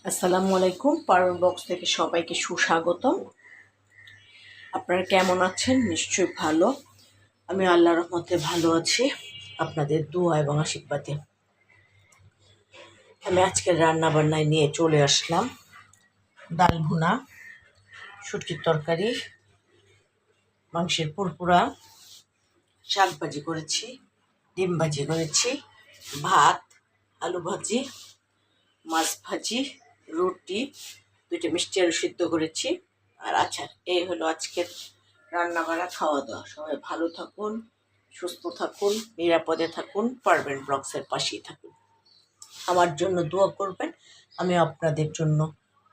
আসসালামু আলাইকুম। পারুল বক্স থেকে সবাইকে সুস্বাগতম। আপনারা কেমন আছেন? নিশ্চয়ই ভালো। আমি আল্লাহর রহমতে ভালো আছি, আপনাদের দোয়া এবং আশীর্বাদে। আমি আজকের রান্না বান্নায় নিয়ে চলে আসলাম ডাল ভুনা, শুটকির তরকারি, মাংসের পুরপুরা, শাক ভাজি করেছি, ডিম ভাজি করেছি, ভাত, আলু ভাজি, মাছ ভাজি, রুটি, 2টা মিষ্টি আলু সিদ্ধ করেছি, আর আচার। এই হলো আজকের রান্না বান্না, খাওয়া দাওয়া। সবাই ভালো থাকুন, সুস্থ থাকুন, নিরাপদে থাকুন, পারবেন ব্লগসের পাশেই থাকুন। আমার জন্য দোয়া করবেন, আমি আপনাদের জন্য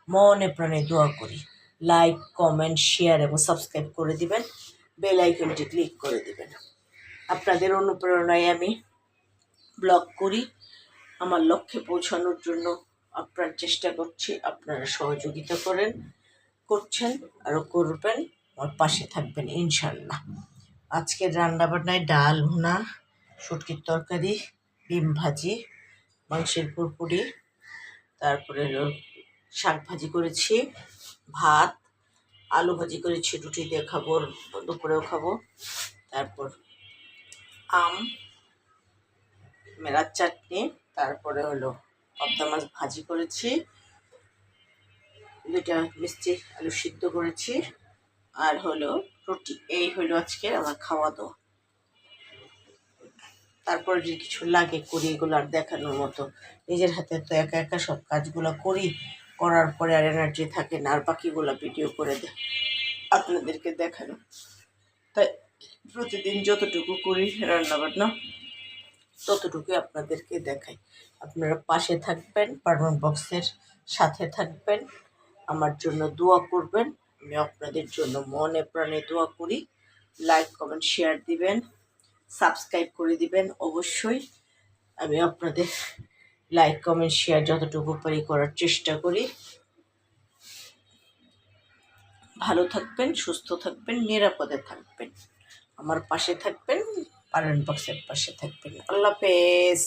মনে প্রাণে দোয়া করি। লাইক, কমেন্ট, শেয়ার এবং সাবস্ক্রাইব করে দিবেন, বেল আইকনটি ক্লিক করে দিবেন। আপনাদের অনুপ্রেরণায় আমি ব্লগ করি। আমার লক্ষ্যে পৌঁছানোর জন্য আপনার চেষ্টা করছি, আপনারা সহযোগিতা করছেন, আরও করবেন, আমার পাশে থাকবেন ইনশাল্লাহ। আজকের রান্নাবান্নায় ডাল ভুনা, শুটকির তরকারি, ডিম ভাজি, মাংসের পুরপুরি, তারপরে শাক ভাজি করেছি, ভাত, আলু ভাজি করেছি, রুটি দিয়ে খাবো, দুপুরেও খাবো। তারপর আম, মেরার চাটনি, তারপরে হলো পাবদা মাছ ভাজি করেছি, 2টা মিষ্টি আলু সিদ্ধ করেছি, আর হলো রুটি। এই হলো আজকের আমার খাওয়া দাওয়া। তারপরে যে কিছু লাগে করি, এগুলো আর দেখানোর মতো। নিজের হাতে তো একা একা সব কাজগুলো করি, করার পরে আর এনার্জি থাকে না, আর বাকিগুলো ভিডিও করে আপনাদেরকে দেখানো। তাই প্রতিদিন যতটুকু করি রান্নাবান্না, ততটুকুই আপনাদেরকে দেখাই। আপনারা পাশে থাকবেন, পারমান বক্সের সাথে থাকবেন, আমার জন্য দোয়া করবেন। আমি আপনাদের জন্য মনে প্রাণে দোয়া করি। লাইক, কমেন্ট, শেয়ার দিবেন, সাবস্ক্রাইব করে দিবেন অবশ্যই। আমি আপনাদের লাইক, কমেন্ট, শেয়ার যতটুকু পারি করার চেষ্টা করি। ভালো থাকবেন, সুস্থ থাকবেন, নিরাপদে থাকবেন, আমার পাশে থাকবেন, পারমান বক্সের পাশে থাকবেন। আল্লাহ হাফেজ।